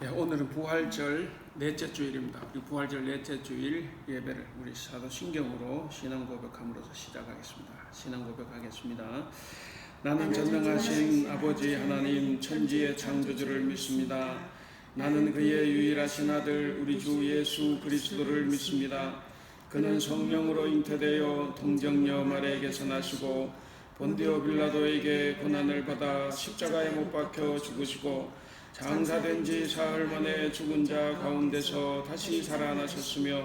네, 오늘은 부활절 넷째 주일입니다. 우리 부활절 넷째 주일 예배를 우리 사도신경으로 신앙 고백함으로써 시작하겠습니다. 신앙 고백하겠습니다. 나는 전능하신 아버지 하나님 천지의 창조주를 믿습니다. 나는 그의 유일하신 아들 우리 주 예수 그리스도를 믿습니다. 그는 성령으로 잉태되어 동정녀 마리아에게서 나시고 본디오 빌라도에게 고난을 받아 십자가에 못 박혀 죽으시고 장사된 지 사흘 만에 죽은 자 가운데서 다시 살아나셨으며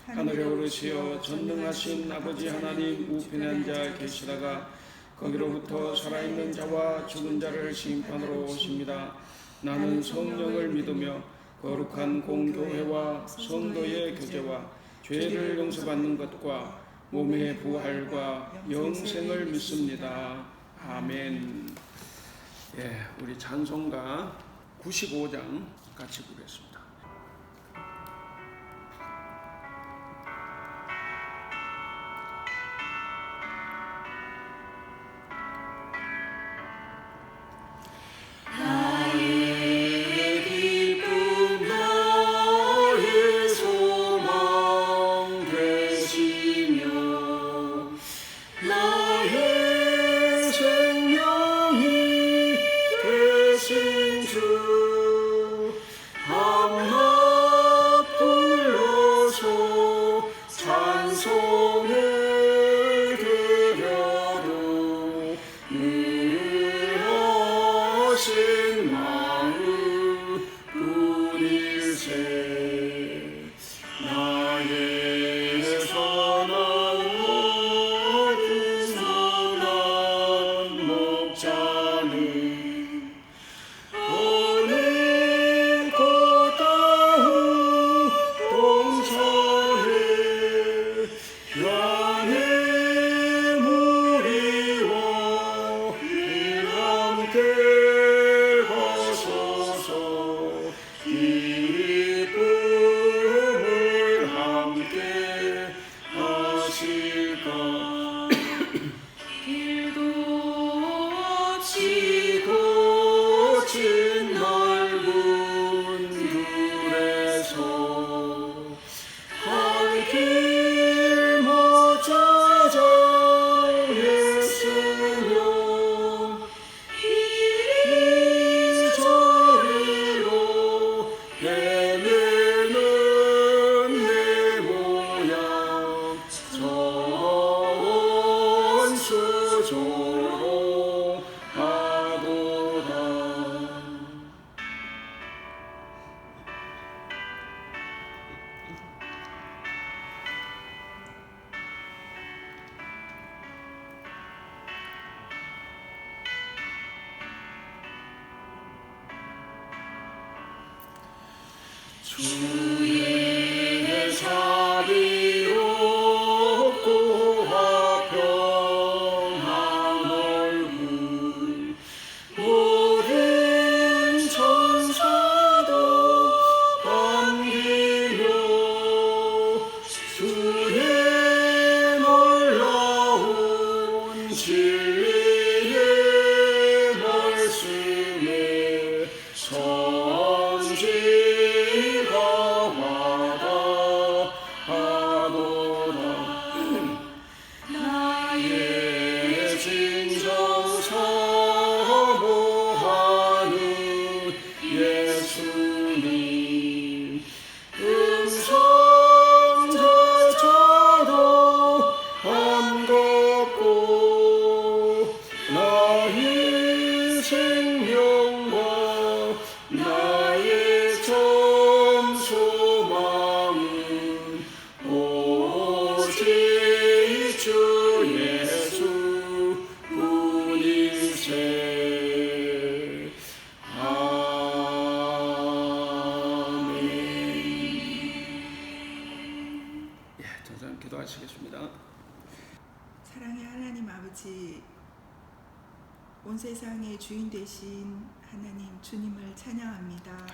하늘에 오르시어 전능하신 아버지 하나님 우편에 앉아 계시다가 거기로부터 살아있는 자와 죽은 자를 심판으로 오십니다. 나는 성령을 믿으며 거룩한 공교회와 성도의 교제와 죄를 용서받는 것과 몸의 부활과 영생을 믿습니다. 아멘. 예, 우리 찬송가 95장 같이 부르겠습니다. 주의 자비롭고 화평한 얼굴 모든 천사도 반기며 주의 놀라운 진리의 말씀에 기도하시겠습니다. 사랑의 하나님 아버지, 온 세상의 주인 되신 하나님 주님을 찬양합니다.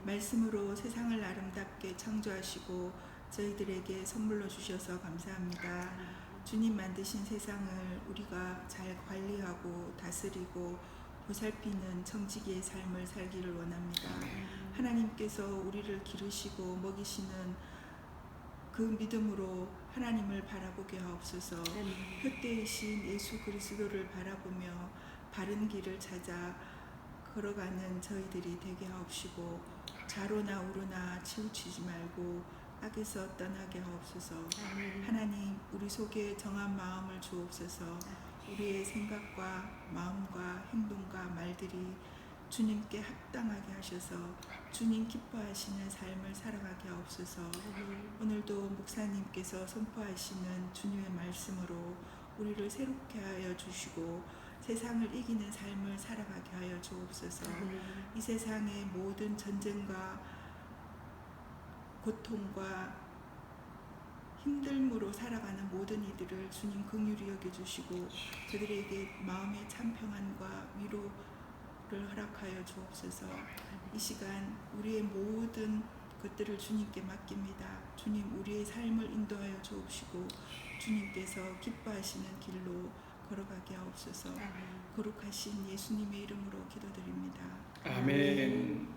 말씀으로 세상을 아름답게 창조하시고 저희들에게 선물로 주셔서 감사합니다. 주님 만드신 세상을 우리가 잘 관리하고 다스리고 보살피는 청지기의 삶을 살기를 원합니다. 하나님께서 우리를 기르시고 먹이시는 그 믿음으로 하나님을 바라보게 하옵소서. 헛되이신 예수 그리스도를 바라보며 바른 길을 찾아 걸어가는 저희들이 되게 하옵시고, 좌로나 우로나 치우치지 말고 악에서 떠나게 하옵소서. 하나님, 우리 속에 정한 마음을 주옵소서. 우리의 생각과 마음과 행동과 말들이 주님께 합당하게 하셔서 주님 기뻐하시는 삶을 살아가게 하옵소서. 오늘도 목사님께서 선포하시는 주님의 말씀으로 우리를 새롭게 하여 주시고 세상을 이기는 삶을 살아가게 하여 주옵소서. 이 세상의 모든 전쟁과 고통과 힘듦으로 살아가는 모든 이들을 주님 긍휼히 여겨주시고 그들에게 마음의 참 평안과 위로를 허락하여 주옵소서. 이 시간 우리의 모든 것들을 주님께 맡깁니다. 주님, 우리의 삶을 인도하여 주옵시고 주님께서 기뻐하시는 길로 걸어가게 하옵소서. 거룩하신 예수님의 이름으로 기도드립니다. 아멘.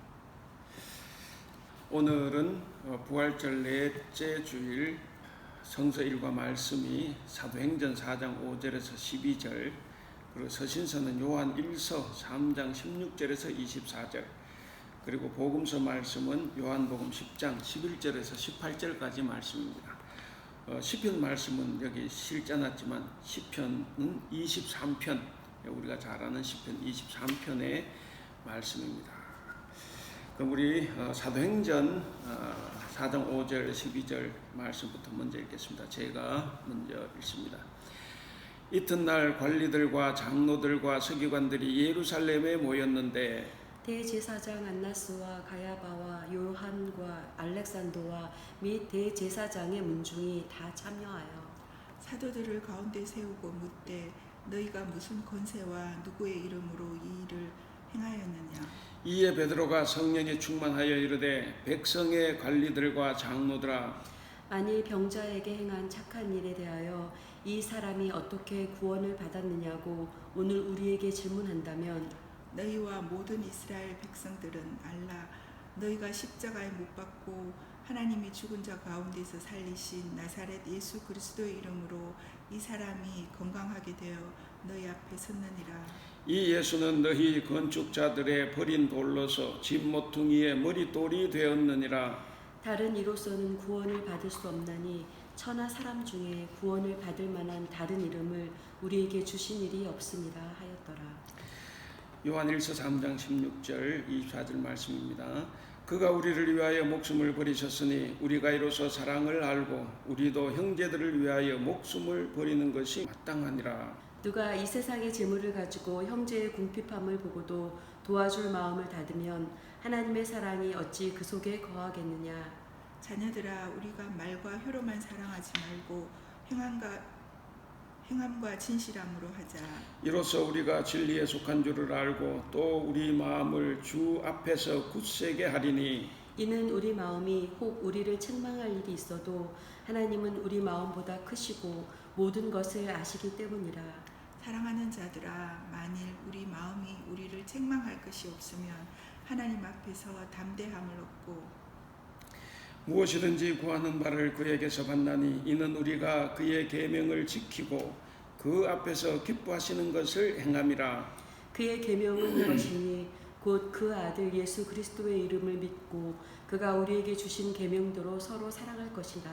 오늘은 부활절 넷째 주일 성서 일과 말씀이 사도행전 4장 5절에서 12절, 그리고 서신서는 요한 1서 3장 16절에서 24절, 그리고 복음서 말씀은 요한복음 10장 11절에서 18절까지 말씀입니다. 시편 말씀은 여기 실지 않았지만 시편은 23편, 우리가 잘 아는 시편 23편의 말씀입니다. 그럼 우리 사도행전 4장 5절 12절 말씀부터 먼저 읽겠습니다. 제가 먼저 읽습니다. 이튿날 관리들과 장로들과 서기관들이 예루살렘에 모였는데 대제사장 안나스와 가야바와 요한과 알렉산더와 및 대제사장의 문중이 다 참여하여 사도들을 가운데 세우고 묻되 너희가 무슨 권세와 누구의 이름으로 이 일을 행하였느냐. 이에 베드로가 성령에 충만하여 이르되 백성의 관리들과 장로들아, 만일 병자에게 행한 착한 일에 대하여 이 사람이 어떻게 구원을 받았느냐고 오늘 우리에게 질문한다면 너희와 모든 이스라엘 백성들은 알라. 너희가 십자가에 못 박고 하나님이 죽은 자 가운데서 살리신 나사렛 예수 그리스도의 이름으로 이 사람이 건강하게 되어 너희 앞에 섰느니라. 이 예수는 너희 건축자들의 버린 돌로서 집 모퉁이의 머릿돌이 되었느니라. 다른 이로서는 구원을 받을 수 없나니 천하 사람 중에 구원을 받을 만한 다른 이름을 우리에게 주신 일이 없습니다 하였더라. 요한 1서 3장 16절 24절 말씀입니다. 그가 우리를 위하여 목숨을 버리셨으니 우리가 이로써 사랑을 알고 우리도 형제들을 위하여 목숨을 버리는 것이 마땅하니라. 누가 이 세상의 재물을 가지고 형제의 궁핍함을 보고도 도와줄 마음을 닫으면 하나님의 사랑이 어찌 그 속에 거하겠느냐. 자녀들아, 우리가 말과 혀로만 사랑하지 말고 행함과 진실함으로 하자. 이로써 우리가 진리에 속한 줄을 알고 또 우리 마음을 주 앞에서 굳세게 하리니 이는 우리 마음이 혹 우리를 책망할 일이 있어도 하나님은 우리 마음보다 크시고 모든 것을 아시기 때문이라. 사랑하는 자들아, 만일 우리 마음이 우리를 책망할 것이 없으면 하나님 앞에서 담대함을 얻고 무엇이든지 구하는 바를 그에게서 받나니 이는 우리가 그의 계명을 지키고 그 앞에서 기뻐하시는 것을 행함이라. 그의 계명은 이것이니 곧 그 아들 예수 그리스도의 이름을 믿고 그가 우리에게 주신 계명대로 서로 사랑할 것이다.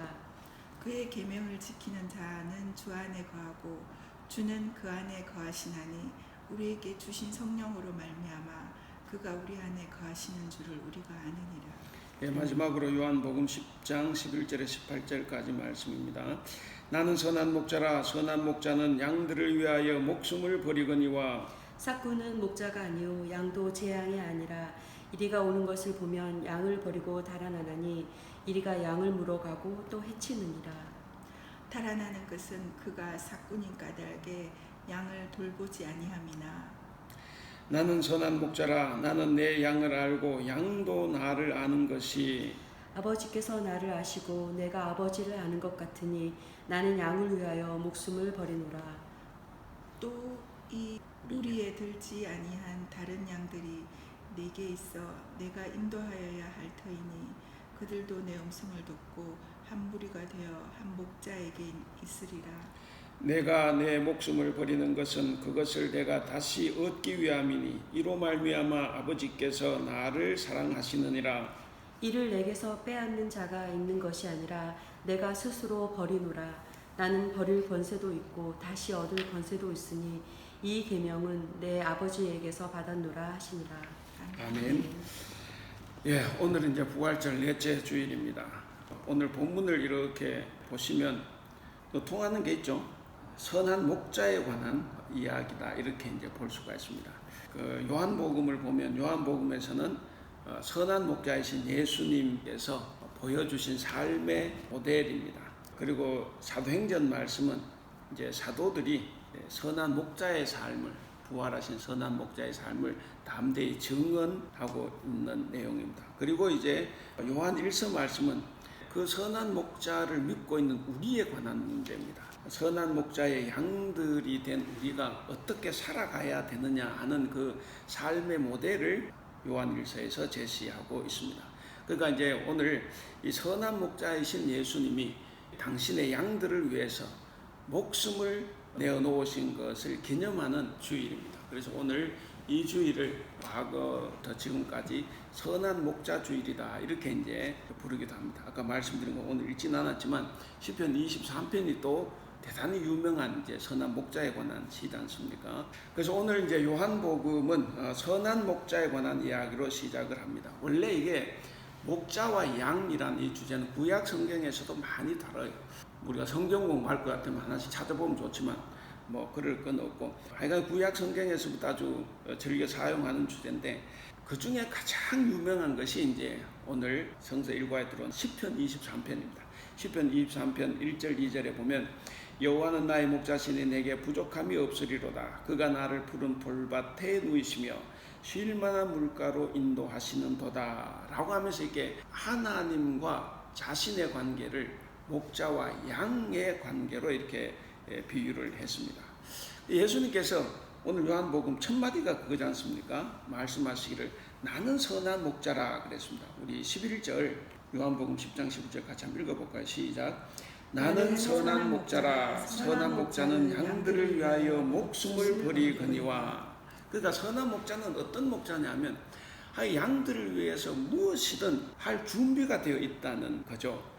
그의 계명을 지키는 자는 주 안에 거하고 주는 그 안에 거하시나니 우리에게 주신 성령으로 말미암아 그가 우리 안에 거하시는 줄을 우리가 아느니라. 예, 마지막으로 요한복음 10장 11절에 18절까지 말씀입니다. 나는 선한 목자라. 선한 목자는 양들을 위하여 목숨을 버리거니와 삭구는 목자가 아니요 양도 제 양이 아니라 이리가 오는 것을 보면 양을 버리고 달아나나니 이리가 양을 물어가고 또 해치느니라. 달아나는 것은 그가 삭군인 까닭에 양을 돌보지 아니함이나. 나는 선한 목자라. 나는 내 양을 알고 양도 나를 아는 것이 아버지께서 나를 아시고 내가 아버지를 아는 것 같으니 나는 양을 위하여 목숨을 버리노라. 또 이 우리에 들지 아니한 다른 양들이 내게 있어 내가 인도하여야 할 터이니 그들도 내 음성을 듣고 한 무리가 되어 한 목자에게 있으리라. 내가 내 목숨을 버리는 것은 그것을 내가 다시 얻기 위함이니 이로 말미암아 아버지께서 나를 사랑하시느니라. 이를 내게서 빼앗는 자가 있는 것이 아니라 내가 스스로 버리노라. 나는 버릴 권세도 있고 다시 얻을 권세도 있으니 이 계명은 내 아버지에게서 받았노라 하시니라. 아멘. 예, 오늘은 이제 부활절 넷째 주일입니다. 오늘 본문을 이렇게 보시면 또 통하는 게 있죠. 선한 목자에 관한 이야기다 이렇게 이제 볼 수가 있습니다. 그 요한복음을 보면 요한복음에서는 선한 목자이신 예수님께서 보여주신 삶의 모델입니다. 그리고 사도행전 말씀은 이제 사도들이 선한 목자의 삶을 부활하신 선한 목자의 삶을 담대히 증언하고 있는 내용입니다. 그리고 이제 요한 1서 말씀은 그 선한 목자를 믿고 있는 우리에 관한 문제입니다. 선한 목자의 양들이 된 우리가 어떻게 살아가야 되느냐 하는 그 삶의 모델을 요한 1서에서 제시하고 있습니다. 그러니까 이제 오늘 이 선한 목자이신 예수님이 당신의 양들을 위해서 목숨을 내어놓으신 것을 기념하는 주일입니다. 그래서 오늘 이 주일을 과거부터 지금까지 선한 목자 주일이다 이렇게 이제 부르기도 합니다. 아까 말씀드린 거 오늘 읽진 않았지만 시편 23편이 또 대단히 유명한 이제 선한 목자에 관한 시지 않습니까? 그래서 오늘 이제 요한복음은 선한 목자에 관한 이야기로 시작을 합니다. 원래 이게 목자와 양이란 이 주제는 구약 성경에서도 많이 다뤄요. 우리가 성경 공부할 것 같으면 하나씩 찾아보면 좋지만 뭐 그럴 건 없고 하여간 구약 성경에서부터 아주 즐겨 사용하는 주제인데 그 중에 가장 유명한 것이 이제 오늘 성서 일과에 들어온 시편 23편입니다. 시편 23편 1절 2절에 보면 여호와는 나의 목자시니 내게 부족함이 없으리로다. 그가 나를 푸른 풀밭에 누이시며 쉴 만한 물가로 인도하시는도다 라고 하면서 이렇게 하나님과 자신의 관계를 목자와 양의 관계로 이렇게 비유를 했습니다. 예수님께서 오늘 요한복음 첫 마디가 그거지 않습니까? 말씀하시기를 나는 선한 목자라 그랬습니다. 우리 11절 요한복음 10장 11절 같이 한번 읽어볼까요? 시작. 나는 선한 목자라. 선한 목자는 양들을 위하여 목숨을 버리거니와. 그러니까 선한 목자는 어떤 목자냐면 양들을 위해서 무엇이든 할 준비가 되어 있다는 거죠.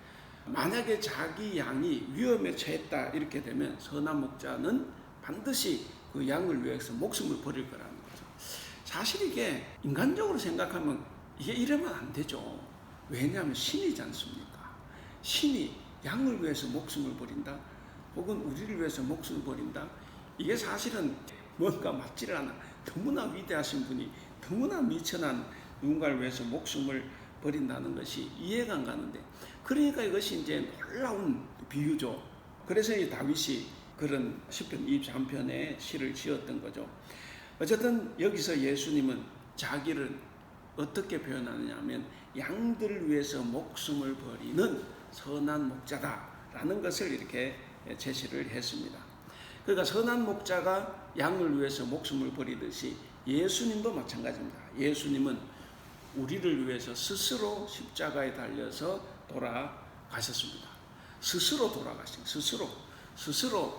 만약에 자기 양이 위험에 처했다 이렇게 되면 선한 목자는 반드시 그 양을 위해서 목숨을 버릴 거라는 거죠. 사실 이게 인간적으로 생각하면 이게 이러면 안 되죠. 왜냐하면 신이지 않습니까? 신이 양을 위해서 목숨을 버린다 혹은 우리를 위해서 목숨을 버린다 이게 사실은 뭔가 맞지를 않아. 너무나 위대하신 분이 너무나 미천한 누군가를 위해서 목숨을 버린다는 것이 이해가 안 가는데 그러니까 이것이 이제 놀라운 비유죠. 그래서 이 다윗이 그런 시편 23편의 시를 지었던 거죠. 어쨌든 여기서 예수님은 자기를 어떻게 표현하느냐 하면 양들을 위해서 목숨을 버리는 선한 목자다라는 것을 이렇게 제시를 했습니다. 그러니까 선한 목자가 양을 위해서 목숨을 버리듯이 예수님도 마찬가지입니다. 예수님은 우리를 위해서 스스로 십자가에 달려서 돌아가셨습니다. 스스로 돌아가신 스스로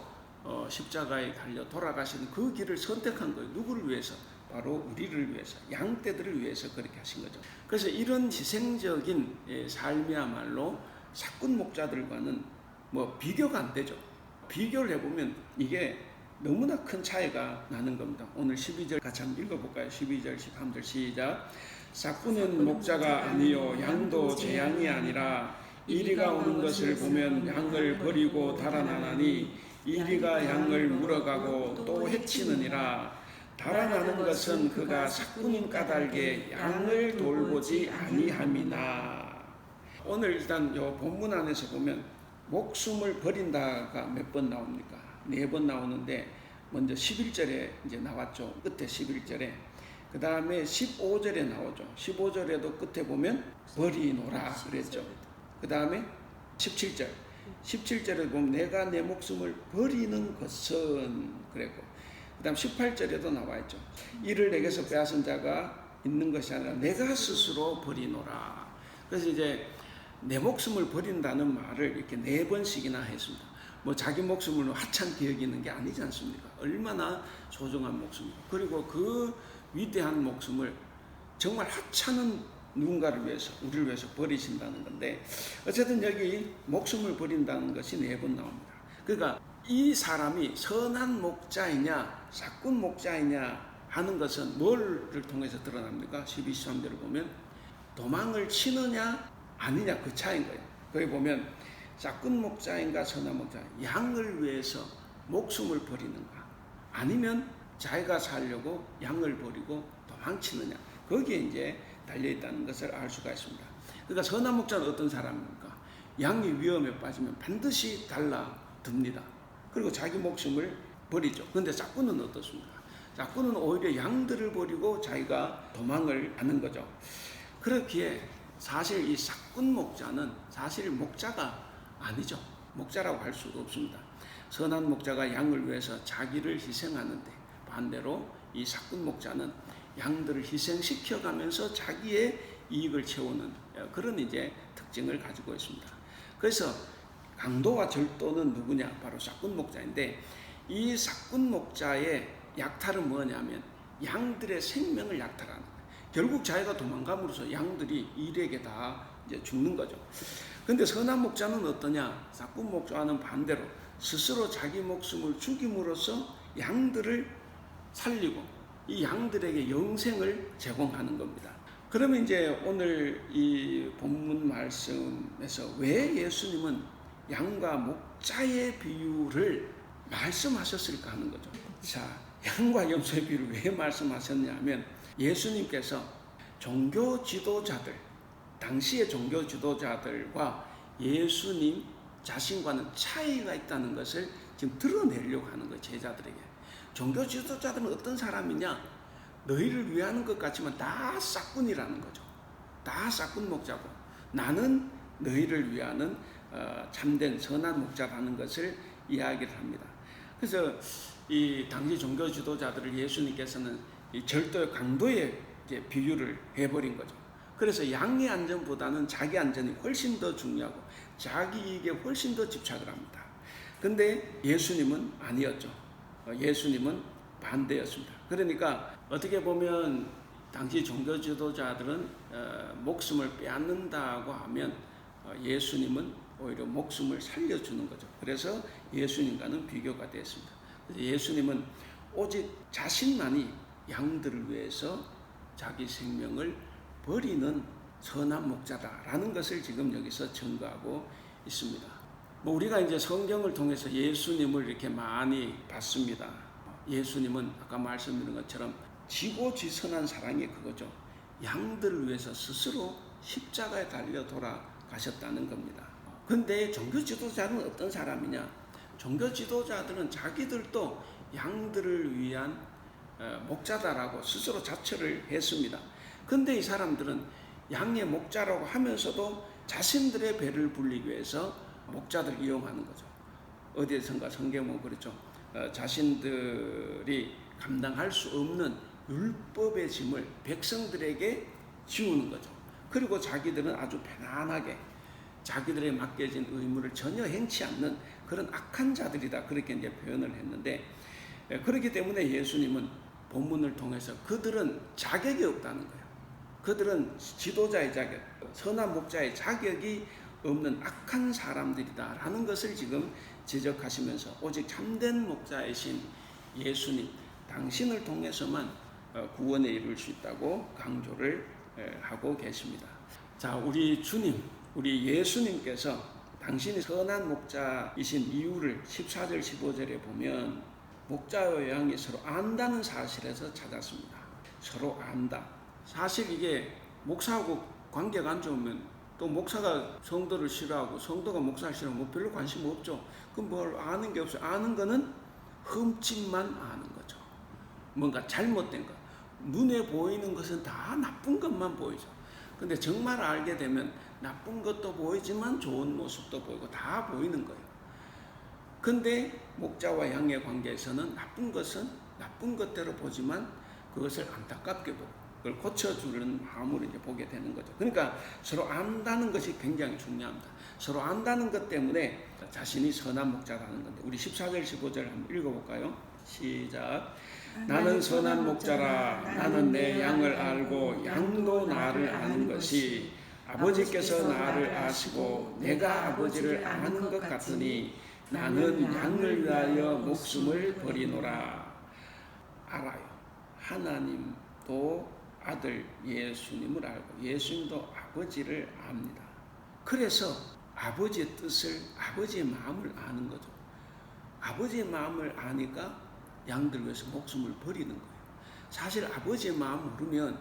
십자가에 달려 돌아가시는 그 길을 선택한 거예요. 누구를 위해서? 바로 우리를 위해서, 양떼들을 위해서 그렇게 하신 거죠. 그래서 이런 희생적인 삶이야말로 사꾼 목자들과는 뭐 비교가 안 되죠. 비교를 해보면 이게 너무나 큰 차이가 나는 겁니다. 오늘 12절 같이 한번 읽어볼까요? 12절, 13절 시작. 사꾼은 목자가 아니요 양도 제 양이 아니라 이리가 오는 것을 보면 양을 버리고 달아나나니 이리가 양을 물어가고 또 해치느니라. 달아나는 것은 그가 사꾼인 까닭에 양을 돌보지 아니함이나. 오늘 일단 요 본문 안에서 보면 목숨을 버린다가 몇 번 나옵니까? 4번 나오는데 먼저 11절에 이제 나왔죠. 끝에 11절에. 그 다음에 15절에 나오죠. 15절에도 끝에 보면 버리노라 그랬죠. 그 다음에 17절. 17절에 보면 내가 내 목숨을 버리는 것은 그랬고 그 다음 18절에도 나와 있죠. 이를 내게서 빼앗은 자가 있는 것이 아니라 내가 스스로 버리노라. 그래서 이제 내 목숨을 버린다는 말을 이렇게 4번씩이나 했습니다. 뭐 자기 목숨을 하찮게 여기는 게 아니지 않습니까? 얼마나 소중한 목숨이고, 그리고 그 위대한 목숨을 정말 하찮은 누군가를 위해서, 우리를 위해서 버리신다는 건데, 어쨌든 여기 목숨을 버린다는 것이 4번 나옵니다. 그러니까 이 사람이 선한 목자이냐 사꾼 목자이냐 하는 것은 뭐를 통해서 드러납니까? 12, 13절을 보면 도망을 치느냐 아니냐 그 차이인 거예요. 거기 보면 사꾼 목자인가 선한 목자, 양을 위해서 목숨을 버리는가, 아니면 자기가 살려고 양을 버리고 도망치느냐, 거기에 이제 달려있다는 것을 알 수가 있습니다. 그러니까 선한 목자는 어떤 사람입니까? 양이 위험에 빠지면 반드시 달라듭니다. 그리고 자기 목숨을 버리죠. 그런데 사꾼은 어떻습니까? 사꾼은 오히려 양들을 버리고 자기가 도망을 하는 거죠. 그렇기에 사실 이 사꾼 목자는 사실 목자가 아니죠. 목자라고 할 수도 없습니다. 선한 목자가 양을 위해서 자기를 희생하는데, 반대로 이 사꾼 목자는 양들을 희생시켜가면서 자기의 이익을 채우는 그런 이제 특징을 가지고 있습니다. 그래서 강도와 절도는 누구냐? 바로 사꾼 목자인데, 이 사꾼 목자의 약탈은 뭐냐면 양들의 생명을 약탈하는 거예요. 결국 자기가 도망감으로써 양들이 일에게 다 이제 죽는 거죠. 근데 선한 목자는 어떠냐? 사꾼 목자와는 반대로 스스로 자기 목숨을 죽임으로써 양들을 살리고 이 양들에게 영생을 제공하는 겁니다. 그러면 이제 오늘 이 본문 말씀에서 왜 예수님은 양과 목자의 비유를 말씀하셨을까 하는 거죠. 자, 양과 염소의 비유를 왜 말씀하셨냐면, 예수님께서 종교 지도자들, 당시의 종교 지도자들과 예수님 자신과는 차이가 있다는 것을 지금 드러내려고 하는 거예요, 제자들에게. 종교 지도자들은 어떤 사람이냐? 너희를 위하는 것 같지만 다 싹꾼이라는 거죠. 다 싹꾼 목자고, 나는 너희를 위하는 참된 선한 목자라는 것을 이야기를 합니다. 그래서 이 당시 종교 지도자들을 예수님께서는 이 절도의 강도에 이제 비유를 해버린 거죠. 그래서 양의 안전보다는 자기 안전이 훨씬 더 중요하고 자기 이익에 훨씬 더 집착을 합니다. 근데 예수님은 아니었죠. 예수님은 반대였습니다. 그러니까 어떻게 보면 당시 종교 지도자들은 목숨을 빼앗는다고 하면 예수님은 오히려 목숨을 살려주는 거죠. 그래서 예수님과는 비교가 됐습니다. 그래서 예수님은 오직 자신만이 양들을 위해서 자기 생명을 버리는 선한 목자다라는 것을 지금 여기서 증거하고 있습니다. 뭐 우리가 이제 성경을 통해서 예수님을 이렇게 많이 봤습니다. 예수님은 아까 말씀드린 것처럼 지고지선한 사랑이 그거죠. 양들을 위해서 스스로 십자가에 달려 돌아가셨다는 겁니다. 근데 종교 지도자는 어떤 사람이냐? 종교 지도자들은 자기들도 양들을 위한 목자다라고 스스로 자처를 했습니다. 근데 이 사람들은 양의 목자라고 하면서도 자신들의 배를 불리기 위해서 목자들을 이용하는 거죠. 어디에선가 성경은 그렇죠. 자신들이 감당할 수 없는 율법의 짐을 백성들에게 지우는 거죠. 그리고 자기들은 아주 편안하게 자기들에게 맡겨진 의무를 전혀 행치 않는 그런 악한 자들이다, 그렇게 이제 표현을 했는데, 그렇기 때문에 예수님은 본문을 통해서 그들은 자격이 없다는 거예요. 그들은 지도자의 자격, 선한 목자의 자격이 없는 악한 사람들이다라는 것을 지금 지적하시면서 오직 참된 목자이신 예수님, 당신을 통해서만 구원에 이룰 수 있다고 강조를 하고 계십니다. 자, 우리 주님, 우리 예수님께서 당신이 선한 목자이신 이유를 14절 15절에 보면 목자와 양이 서로 안다는 사실에서 찾았습니다. 서로 안다. 사실 이게 목사하고 관계가 안 좋으면 또 목사가 성도를 싫어하고 성도가 목사를 싫어하면 뭐 별로 관심 없죠. 그럼 뭘 아는 게 없어요. 아는 거는 흠집만 아는 거죠. 뭔가 잘못된 것. 눈에 보이는 것은 다 나쁜 것만 보이죠. 근데 정말 알게 되면 나쁜 것도 보이지만 좋은 모습도 보이고 다 보이는 거예요. 근데 목자와 양의 관계에서는 나쁜 것은 나쁜 것대로 보지만 그것을 안타깝게 보고 그걸 고쳐주는 마음으로 이제 보게 되는 거죠. 그러니까 서로 안다는 것이 굉장히 중요합니다. 서로 안다는 것 때문에 자신이 선한 목자라는 건데, 우리 14절 15절 한번 읽어볼까요? 시작. 나는 선한 목자라. 나는 내 양을 알고 양도 나를 아는 것이 아버지께서 나를 아시고 내가 아버지를 아는 것 같으니 나는 양을 위하여 목숨을 버리노라. 알아요. 하나님도 아들 예수님을 알고 예수님도 아버지를 압니다. 그래서 아버지의 뜻을, 아버지의 마음을 아는 거죠. 아버지의 마음을 아니까 양들 위해서 목숨을 버리는 거예요. 사실 아버지의 마음 모르면,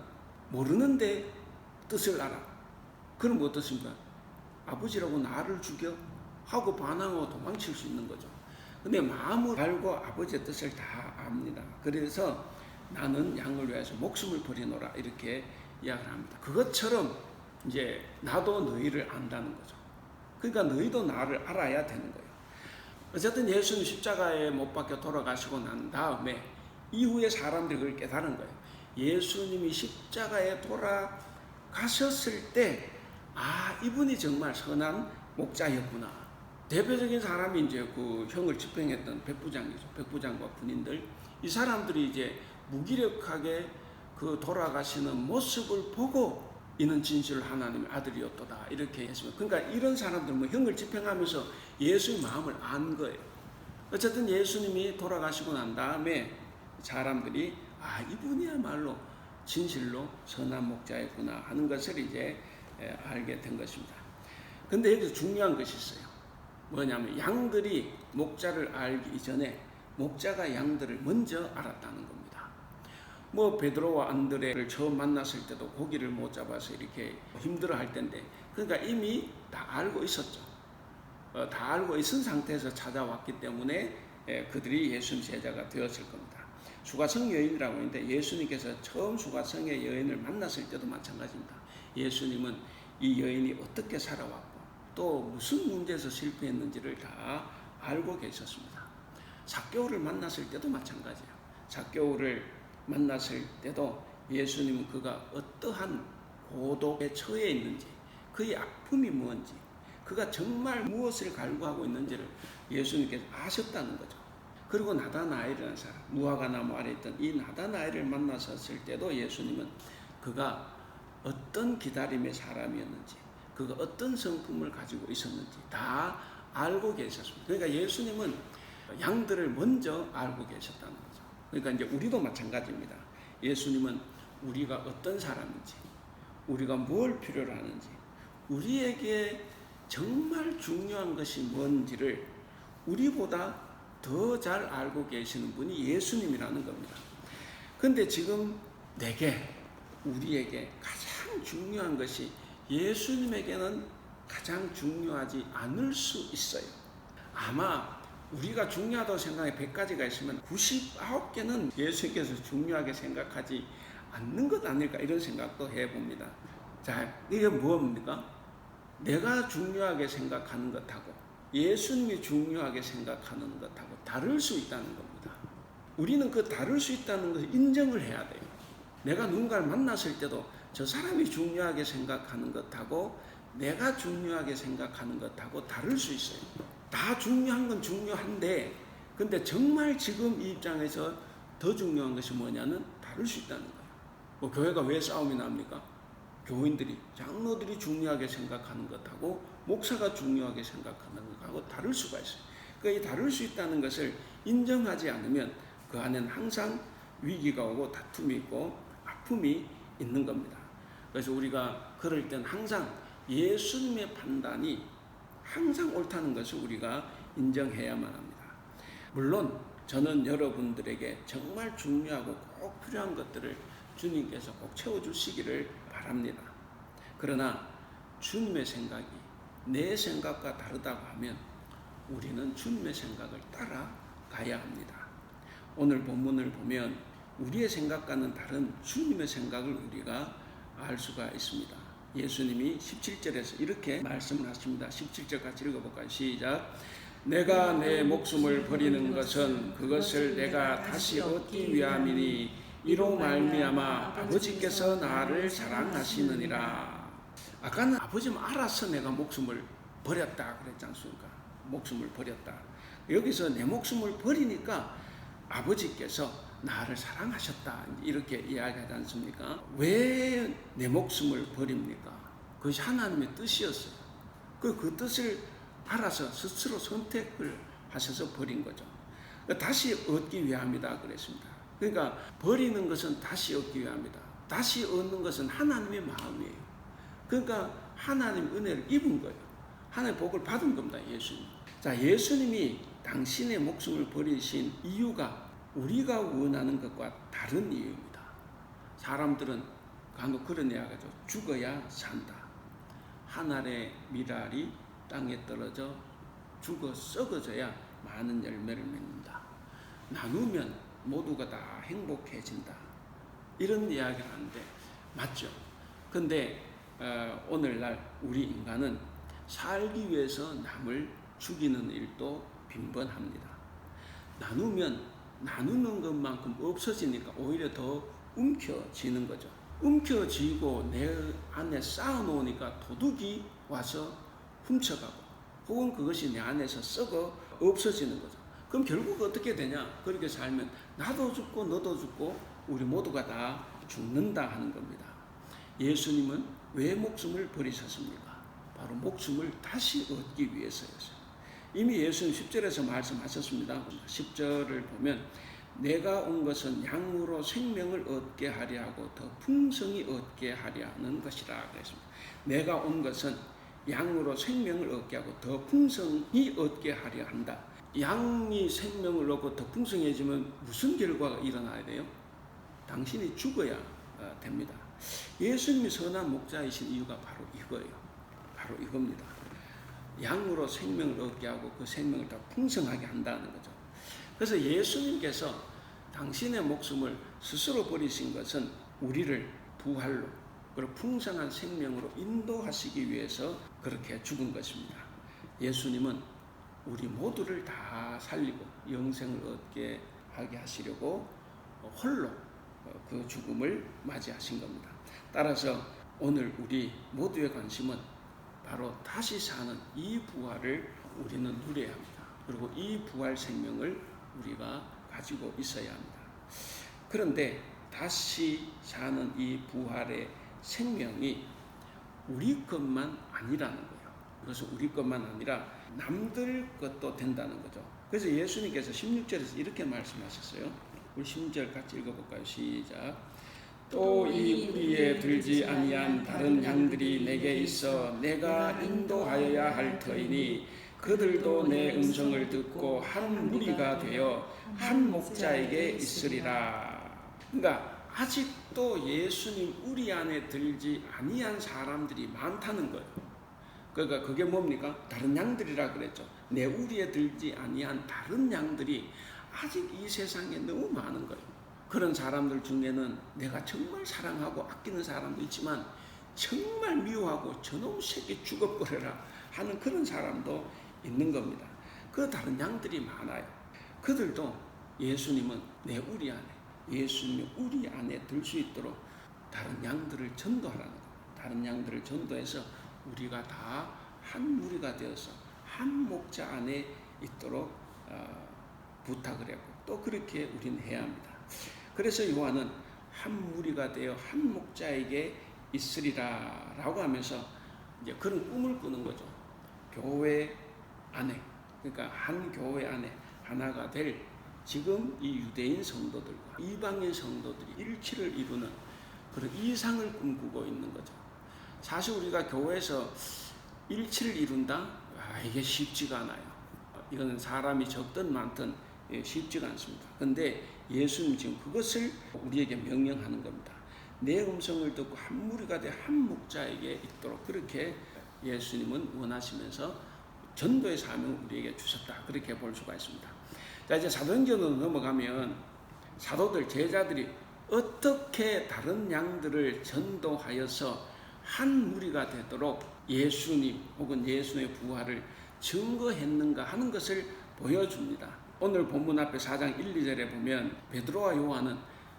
모르는데 뜻을 알아. 그럼 어떻습니까? 아버지라고 나를 죽여? 하고 반항하고 도망칠 수 있는 거죠. 근데 마음을 알고 아버지의 뜻을 다 압니다. 그래서 나는 양을 위해서 목숨을 버리노라 이렇게 이야기를 합니다. 그것처럼 이제 나도 너희를 안다는 거죠. 그러니까 너희도 나를 알아야 되는 거예요. 어쨌든 예수님 십자가에 못 박혀 돌아가시고 난 다음에 이후에 사람들이 그걸 깨달은 거예요. 예수님이 십자가에 돌아가셨을 때, 아, 이분이 정말 선한 목자였구나. 대표적인 사람이 이제 그 형을 집행했던 백부장이죠. 백부장과 군인들. 이 사람들이 이제 무기력하게 그 돌아가시는 모습을 보고 이는 진실 하나님의 아들이었도다 이렇게 했습니다. 그러니까 이런 사람들 뭐 형을 집행하면서 예수의 마음을 안 거예요. 어쨌든 예수님이 돌아가시고 난 다음에 사람들이 아, 이분이야말로 진실로 선한 목자였구나 하는 것을 이제 알게 된 것입니다. 근데 여기서 중요한 것이 있어요. 뭐냐면 양들이 목자를 알기 이전에 목자가 양들을 먼저 알았다는 겁니다. 뭐 베드로와 안드레를 처음 만났을 때도 고기를 못 잡아서 이렇게 힘들어할 텐데, 그러니까 이미 다 알고 있었죠. 다 알고 있은 상태에서 찾아왔기 때문에 그들이 예수님 제자가 되었을 겁니다. 수가성 여인이라고 하는데 예수님께서 처음 수가성의 여인을 만났을 때도 마찬가지입니다. 예수님은 이 여인이 어떻게 살아왔고 또 무슨 문제에서 실패했는지를 다 알고 계셨습니다. 삭개오를 만났을 때도 마찬가지예요. 삭개오를 만났을 때도 예수님은 그가 어떠한 고독에 처해 있는지, 그의 아픔이 뭔지, 그가 정말 무엇을 갈구하고 있는지를 예수님께서 아셨다는 거죠. 그리고 나다나엘이라는 사람, 무화과나무 아래 있던 이 나다나엘을 만났을 때도 예수님은 그가 어떤 기다림의 사람이었는지, 그가 어떤 성품을 가지고 있었는지 다 알고 계셨습니다. 그러니까 예수님은 양들을 먼저 알고 계셨다는 거죠. 그러니까 이제 우리도 마찬가지입니다. 예수님은 우리가 어떤 사람인지, 우리가 뭘 필요로 하는지, 우리에게 정말 중요한 것이 뭔지를 우리보다 더 잘 알고 계시는 분이 예수님이라는 겁니다. 그런데 지금 내게, 우리에게 가장 중요한 것이 예수님에게는 가장 중요하지 않을 수 있어요. 아마 우리가 중요하다고 생각해 100가지가 있으면 99개는 예수님께서 중요하게 생각하지 않는 것 아닐까 이런 생각도 해봅니다. 자, 이게 뭡니까? 내가 중요하게 생각하는 것하고 예수님이 중요하게 생각하는 것하고 다를 수 있다는 겁니다. 우리는 그 다를 수 있다는 것을 인정을 해야 돼요. 내가 누군가를 만났을 때도 저 사람이 중요하게 생각하는 것하고 내가 중요하게 생각하는 것하고 다를 수 있어요. 다 중요한 건 중요한데, 근데 정말 지금 이 입장에서 더 중요한 것이 뭐냐는 다를 수 있다는 거예요. 뭐 교회가 왜 싸움이 납니까? 교인들이, 장로들이 중요하게 생각하는 것하고 목사가 중요하게 생각하는 것하고 다를 수가 있어요. 그러니까 이 다를 수 있다는 것을 인정하지 않으면 그 안에는 항상 위기가 오고 다툼이 있고 아픔이 있는 겁니다. 그래서 우리가 그럴 땐 항상 예수님의 판단이 항상 옳다는 것을 우리가 인정해야만 합니다. 물론 저는 여러분들에게 정말 중요하고 꼭 필요한 것들을 주님께서 꼭 채워주시기를 바랍니다. 그러나 주님의 생각이 내 생각과 다르다고 하면 우리는 주님의 생각을 따라가야 합니다. 오늘 본문을 보면 우리의 생각과는 다른 주님의 생각을 우리가 알 수가 있습니다. 예수님이 17절에서 이렇게 말씀을 하십니다. 17절 같이 읽어볼까요? 시작. 내가 내 목숨을 버리는 것은 그것을 내가 다시 얻기 위함이니 이로 말미암아 아버지께서 나를 사랑하시느니라. 아까는 아버지는 알아서 내가 목숨을 버렸다 그랬지 않습니까? 목숨을 버렸다. 여기서 내 목숨을 버리니까 아버지께서 나를 사랑하셨다 이렇게 이야기하지 않습니까? 왜 내 목숨을 버립니까? 그것이 하나님의 뜻이었어요. 그 뜻을 알아서 스스로 선택을 하셔서 버린 거죠. 다시 얻기 위함이다 그랬습니다. 그러니까 버리는 것은 다시 얻기 위함이다. 다시 얻는 것은 하나님의 마음이에요. 그러니까 하나님 은혜를 입은 거예요. 하나님의 복을 받은 겁니다. 예수님. 자, 예수님이 당신의 목숨을 버리신 이유가 우리가 원하는 것과 다른 이유입니다. 사람들은 간혹 그런 이야기죠. 죽어야 산다. 한 알의 밀알이 땅에 떨어져 죽어 썩어져야 많은 열매를 맺는다. 나누면 모두가 다 행복해진다. 이런 이야기를 하는데 맞죠? 근데 오늘날 우리 인간은 살기 위해서 남을 죽이는 일도 빈번합니다. 나누면 나누는 것만큼 없어지니까 오히려 더 움켜쥐는 거죠. 움켜쥐고 내 안에 쌓아놓으니까 도둑이 와서 훔쳐가고 혹은 그것이 내 안에서 썩어 없어지는 거죠. 그럼 결국 어떻게 되냐? 그렇게 살면 나도 죽고 너도 죽고 우리 모두가 다 죽는다 하는 겁니다. 예수님은 왜 목숨을 버리셨습니까? 바로 목숨을 다시 얻기 위해서였어요. 이미 예수님 10절에서 말씀하셨습니다. 10절을 보면 내가 온 것은 양으로 생명을 얻게 하려 하고 더 풍성히 얻게 하려는 것이라 그랬습니다. 내가 온 것은 양으로 생명을 얻게 하고 더 풍성히 얻게 하려 한다. 양이 생명을 얻고 더 풍성해지면 무슨 결과가 일어나야 돼요? 당신이 죽어야 됩니다. 예수님이 선한 목자이신 이유가 바로 이거예요. 바로 이겁니다. 양으로 생명을 얻게 하고 그 생명을 더 풍성하게 한다는 거죠. 그래서 예수님께서 당신의 목숨을 스스로 버리신 것은 우리를 부활로 그리고 풍성한 생명으로 인도하시기 위해서 그렇게 죽은 것입니다. 예수님은 우리 모두를 다 살리고 영생을 얻게 하게 하시려고 홀로 그 죽음을 맞이하신 겁니다. 따라서 오늘 우리 모두의 관심은 바로 다시 사는 이 부활을 우리는 누려야 합니다. 그리고 이 부활 생명을 우리가 가지고 있어야 합니다. 그런데 다시 사는 이 부활의 생명이 우리 것만 아니라는 거예요. 그래서 우리 것만 아니라 남들 것도 된다는 거죠. 그래서 예수님께서 16절에서 이렇게 말씀하셨어요. 우리 16절 같이 읽어볼까요? 시작. 또 이 우리에 들지 아니한 다른 양들이 내게 있어 내가 인도하여야 할 터이니 그들도 내 음성을 듣고 한 무리가 되어 한 목자에게 있으리라. 그러니까 아직도 예수님 우리 안에 들지 아니한 사람들이 많다는 거예요. 그러니까 그게 뭡니까? 다른 양들이라 그랬죠. 내 우리에 들지 아니한 다른 양들이 아직 이 세상에 너무 많은 거예요. 그런 사람들 중에는 내가 정말 사랑하고 아끼는 사람도 있지만 정말 미워하고 저놈 새끼 죽어버려라 하는 그런 사람도 있는 겁니다. 그 다른 양들이 많아요. 그들도 예수님은 내 우리 안에, 예수님이 우리 안에 들 수 있도록 다른 양들을 전도하라는 거예요. 다른 양들을 전도해서 우리가 다 한 무리가 되어서 한 목자 안에 있도록 부탁을 하고 또 그렇게 우리는 해야 합니다. 그래서 요한은 한 무리가 되어 한 목자에게 있으리라 라고 하면서 이제 그런 꿈을 꾸는 거죠. 교회 안에, 그러니까 한 교회 안에 하나가 될 지금 이 유대인 성도들과 이방인 성도들이 일치를 이루는 그런 이상을 꿈꾸고 있는 거죠. 사실 우리가 교회에서 일치를 이룬다? 이게 쉽지가 않아요. 이거는 사람이 적든 많든 쉽지가 않습니다. 그런데 예수님 지금 그것을 우리에게 명령하는 겁니다. 내 음성을 듣고 한 무리가 돼 한 목자에게 있도록 그렇게 예수님은 원하시면서 전도의 사명을 우리에게 주셨다. 그렇게 볼 수가 있습니다. 자, 이제 사도행전으로 넘어가면 사도들, 제자들이 어떻게 다른 양들을 전도하여서 한 무리가 되도록 예수님 혹은 예수의 부활을 증거했는가 하는 것을 보여줍니다. 오늘 본문 앞에 4장 1, 2절에 보면 베드로와 요한은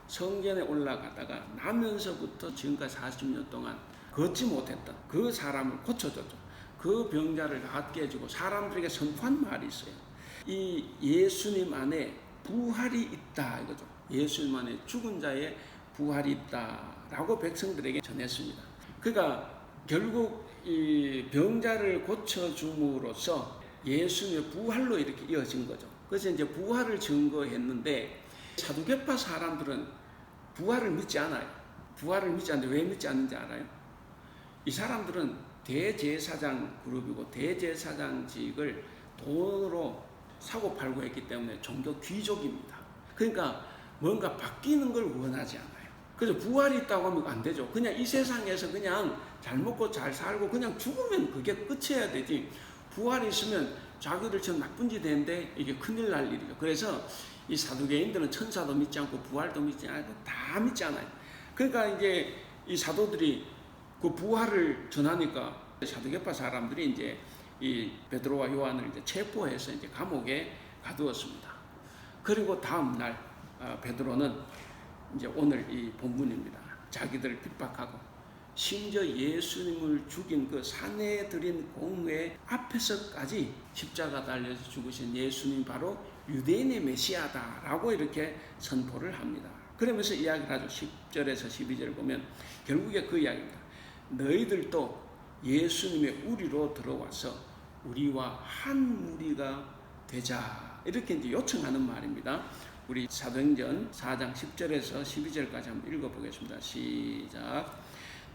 성전에 올라가다가 나면서부터 지금까지 40년 동안 걷지 못했던 그 사람을 고쳐줬죠. 그 병자를 낫게 해주고 사람들에게 선포한 말이 있어요. 이 예수님 안에 부활이 있다 이거죠. 예수님 안에 죽은 자의 부활이 있다라고 백성들에게 전했습니다. 그러니까 결국 이 병자를 고쳐줌으로써 예수님의 부활로 이렇게 이어진 거죠. 그래서 이제 부활을 증거했는데 사두개파 사람들은 부활을 믿지 않아요. 부활을 믿지 않는데 왜 믿지 않는지 알아요? 이 사람들은 대제사장 그룹이고 대제사장직을 돈으로 사고 팔고 했기 때문에 종교 귀족입니다. 그러니까 뭔가 바뀌는 걸 원하지 않아요. 그래서 부활이 있다고 하면 안 되죠. 그냥 이 세상에서 그냥 잘 먹고 잘 살고 그냥 죽으면 그게 끝이어야 되지. 부활이 있으면 자기들처럼 나쁜 짓 했는데 이게 큰일 날 일이죠. 그래서 이 사두개인들은 천사도 믿지 않고 부활도 믿지 않고 다 믿지 않아요. 그러니까 이제 이 사도들이 그 부활을 전하니까 사두개파 사람들이 이제 이 베드로와 요한을 이제 체포해서 이제 감옥에 가두었습니다. 그리고 다음 날 베드로는 이제 오늘 이 본문입니다. 자기들을 핍박하고 심지어 예수님을 죽인 그 사내들인 공회 앞에서까지 십자가 달려서 죽으신 예수님 바로 유대인의 메시아다라고 이렇게 선포를 합니다. 그러면서 이야기를 하죠. 10절에서 12절을 보면 결국에 그 이야기입니다. 너희들도 예수님의 우리로 들어와서 우리와 한 무리가 되자 이렇게 이제 요청하는 말입니다. 우리 사도행전 4장 10절에서 12절까지 한번 읽어보겠습니다. 시작.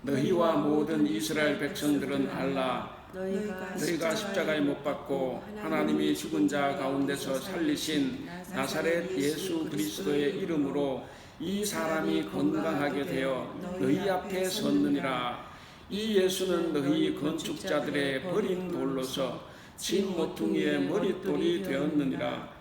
너희와 모든 이스라엘 백성들은 알라. 너희가 십자가에 못 박고 하나님이 죽은 자 가운데서 살리신 나사렛 예수 그리스도의 이름으로 이 사람이 건강하게 되어 너희 앞에 섰느니라. 이 예수는 너희 건축자들의 버린 돌로서 진 모퉁이의 머릿돌이 되었느니라.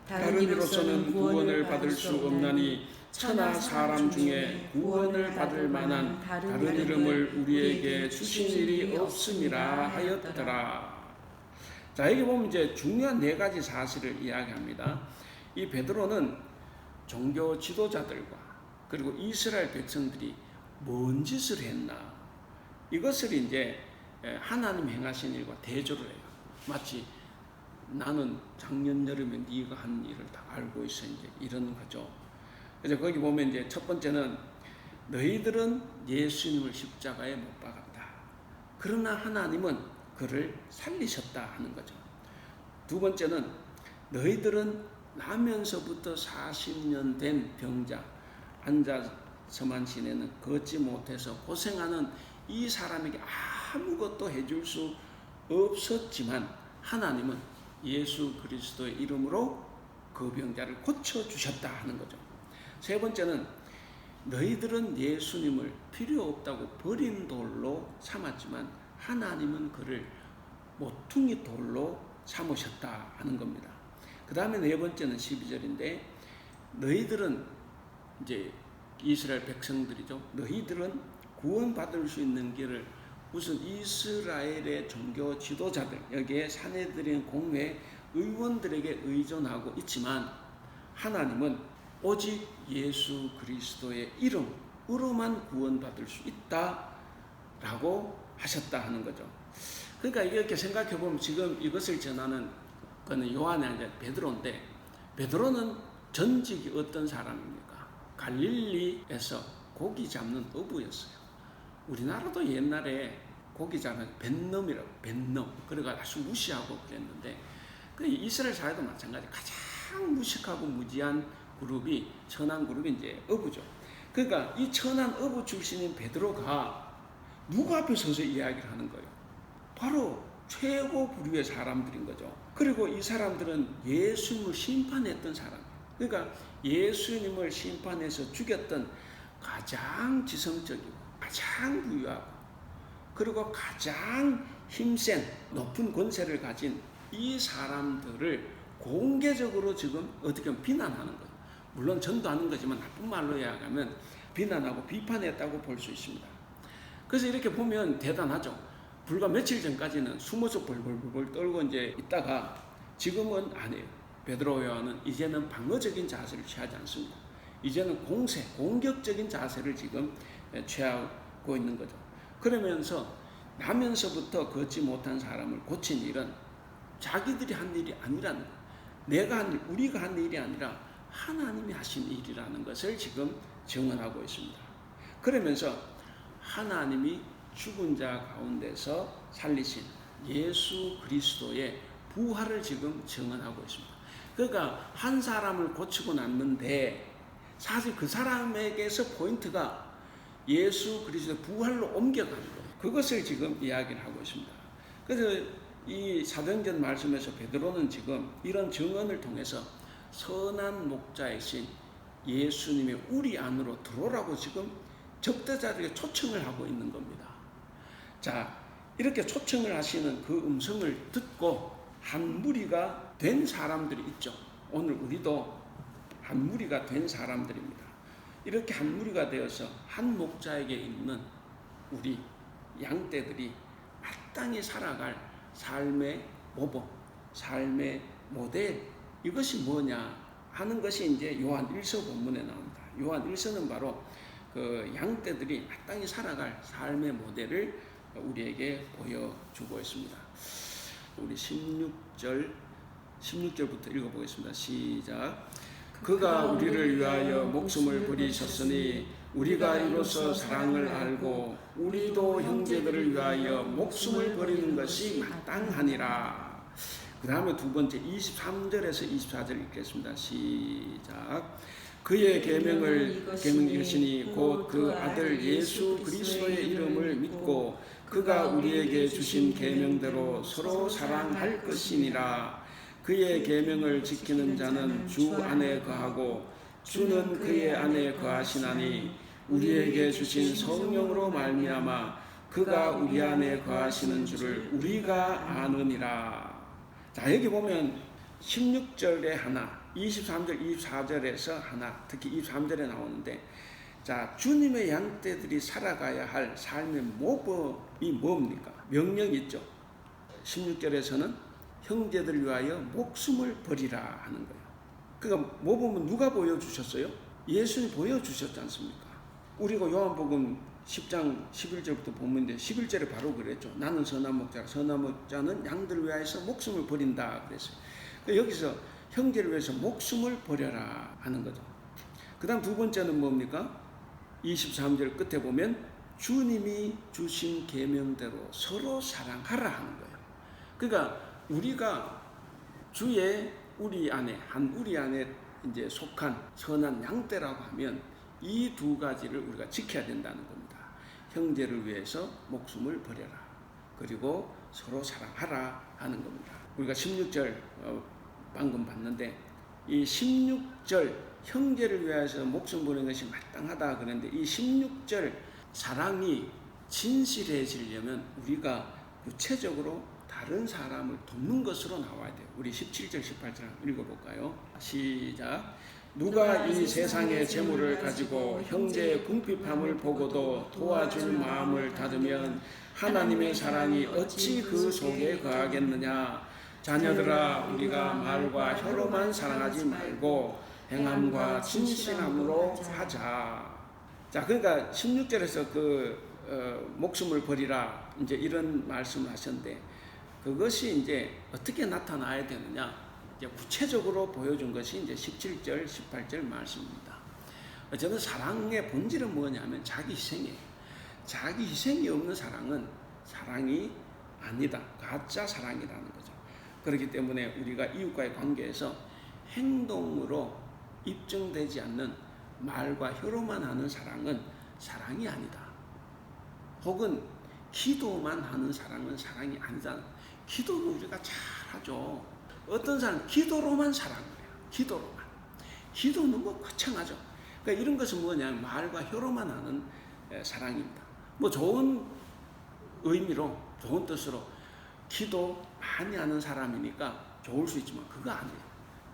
다른 이로서는 구원을 받을 수 없나니 천하 사람 중에 구원을 받을 만한 다른 이름을 우리에게 주신 일이 없음이라 하였더라. 자, 여기 보면 이제 중요한 네 가지 사실을 이야기합니다. 이 베드로는 종교 지도자들과 그리고 이스라엘 백성들이 뭔 짓을 했나 이것을 이제 하나님 행하신 일과 대조를 해요. 마치 나는 작년 여름에 네가 한 일을 다 알고 있어 이제 이러는 거죠. 그래서 거기 보면 이제 첫 번째는 너희들은 예수님을 십자가에 못 박았다. 그러나 하나님은 그를 살리셨다 하는 거죠. 두 번째는 너희들은 나면서부터 40년 된 병자 앉아서만 지내는 걷지 못해서 고생하는 이 사람에게 아무것도 해줄 수 없었지만 하나님은 예수 그리스도의 이름으로 그 병자를 고쳐주셨다 하는 거죠. 세 번째는 너희들은 예수님을 필요 없다고 버린 돌로 삼았지만 하나님은 그를 모퉁이 돌로 삼으셨다 하는 겁니다. 그 다음에 네 번째는 12절인데 너희들은 이제 이스라엘 백성들이죠. 너희들은 구원받을 수 있는 길을 우선 이스라엘의 종교 지도자들 여기에 사내들인 공회 의원들에게 의존하고 있지만 하나님은 오직 예수 그리스도의 이름으로만 구원받을 수 있다라고 하셨다 하는 거죠. 그러니까 이렇게 생각해 보면 지금 이것을 전하는 그는 요한이 아니라 베드로인데 베드로는 전직이 어떤 사람입니까? 갈릴리에서 고기 잡는 어부였어요. 우리나라도 옛날에 고기 잡는 벤넘이라고 벤넘 그래가 아주 무시하고 그랬는데 그 이스라엘 사회도 마찬가지 가장 무식하고 무지한 그룹이 천한 그룹이 이제 어부죠. 그러니까 이 천한 어부 출신인 베드로가 누구 앞에 서서 이야기를 하는 거예요? 바로 최고 부류의 사람들인 거죠. 그리고 이 사람들은 예수님을 심판했던 사람이에요. 그러니까 예수님을 심판해서 죽였던 가장 지성적이고 가장 부유하고 그리고 가장 힘센 높은 권세를 가진 이 사람들을 공개적으로 지금 어떻게 보면 비난하는 거예요. 물론 전도하는 거지만 나쁜 말로 이야기하면 비난하고 비판했다고 볼 수 있습니다. 그래서 이렇게 보면 대단하죠. 불과 며칠 전까지는 숨어서 벌벌벌 떨고 이제 있다가 지금은 안 해요. 베드로 요한은 이제는 방어적인 자세를 취하지 않습니다. 이제는 공격적인 자세를 지금 취하고 있는 거죠. 그러면서 나면서부터 걷지 못한 사람을 고친 일은 자기들이 한 일이 아니라는 거예요. 내가 한 일, 우리가 한 일이 아니라 하나님이 하신 일이라는 것을 지금 증언하고 있습니다. 그러면서 하나님이 죽은 자 가운데서 살리신 예수 그리스도의 부활을 지금 증언하고 있습니다. 그러니까 한 사람을 고치고 났는데 사실 그 사람에게서 포인트가 예수 그리스도의 부활로 옮겨가는 거예요. 그것을 지금 이야기를 하고 있습니다. 그래서 이 사도행전 말씀에서 베드로는 지금 이런 증언을 통해서 선한 목자이신 예수님의 우리 안으로 들어오라고 지금 적대자들에게 초청을 하고 있는 겁니다. 자, 이렇게 초청을 하시는 그 음성을 듣고 한 무리가 된 사람들이 있죠. 오늘 우리도 한 무리가 된 사람들입니다. 이렇게 한 무리가 되어서 한 목자에게 있는 우리 양떼들이 마땅히 살아갈 삶의 모범, 삶의 모델, 이것이 뭐냐 하는 것이 이제 요한 1서 본문에 나옵니다. 요한 1서는 바로 그 양떼들이 마땅히 살아갈 삶의 모델을 우리에게 보여주고 있습니다. 우리 16절부터 읽어보겠습니다. 시작. 그가 우리를 위하여 목숨을 버리셨으니 우리가 이로써 사랑을 알고 우리도 형제들을 위하여 목숨을 버리는 것이 마땅하니라. 그 다음에 두 번째 23절에서 24절 읽겠습니다. 시작. 그의 계명을 이으시니 곧 그 아들 예수 그리스도의 이름을 믿고 그가 우리에게 주신 계명대로 서로 사랑할 것이니라. 그의 계명을 지키는 자는 주 안에 거하고 주는 그의 안에 거하시나니 우리에게 주신 성령으로 말미암아 그가 우리 안에 거하시는 줄을 우리가 아느니라. 자, 여기 보면 16절에 하나, 23절, 24절에서 하나, 특히 23절에 나오는데, 자, 주님의 양떼들이 살아가야 할 삶의 모범이 뭡니까? 명령이 있죠. 16절에서는 형제들 위하여 목숨을 버리라 하는 거예요. 그러니까 모범은 누가 보여주셨어요? 예수님이 보여주셨지 않습니까? 우리가 요한복음 10장 11절부터 보면인데 11절에 바로 그랬죠. 나는 선한 목자라. 선한 목자는 양들을 위하여서 목숨을 버린다 그랬어요. 여기서 형제를 위해서 목숨을 버려라 하는 거죠. 그 다음 두 번째는 뭡니까? 23절 끝에 보면 주님이 주신 계명대로 서로 사랑하라 하는 거예요. 그러니까 우리가 주의 우리 안에 이제 속한 선한 양떼라고 하면 이 두 가지를 우리가 지켜야 된다는 겁니다. 형제를 위해서 목숨을 버려라. 그리고 서로 사랑하라 하는 겁니다. 우리가 16절 방금 봤는데 이 16절 형제를 위해서 목숨 버리는 것이 마땅하다 그랬는데 이 16절 사랑이 진실해지려면 우리가 구체적으로 다른 사람을 돕는 것으로 나와야 돼요. 우리 17절 18절 읽어볼까요? 시작. 누가 이 세상의 재물을 가지고 형제의 궁핍함을 보고도 도와줄 마음을 닫으면 하나님의 사랑이 어찌 그 속에 거하겠느냐. 자녀들아, 우리가 말과 혀로만 사랑하지 말고 행함과 진실함으로 하자. 자, 그러니까 16절에서 목숨을 버리라 이제 이런 말씀을 하셨는데 그것이 이제 어떻게 나타나야 되느냐? 이제 구체적으로 보여준 것이 이제 17절, 18절 말씀입니다. 저는 사랑의 본질은 뭐냐면 자기 희생이에요. 자기 희생이 없는 사랑은 사랑이 아니다. 가짜 사랑이라는 거죠. 그렇기 때문에 우리가 이웃과의 관계에서 행동으로 입증되지 않는 말과 혀로만 하는 사랑은 사랑이 아니다. 혹은 기도만 하는 사랑은 사랑이 아니다. 기도는 우리가 잘하죠. 어떤 사람은 기도로만 사랑해요. 기도로만. 기도는 뭐 거창하죠. 그러니까 이런 것은 뭐냐면 말과 혀로만 하는 사랑입니다. 뭐 좋은 의미로, 좋은 뜻으로 기도 많이 하는 사람이니까 좋을 수 있지만 그거 아니에요.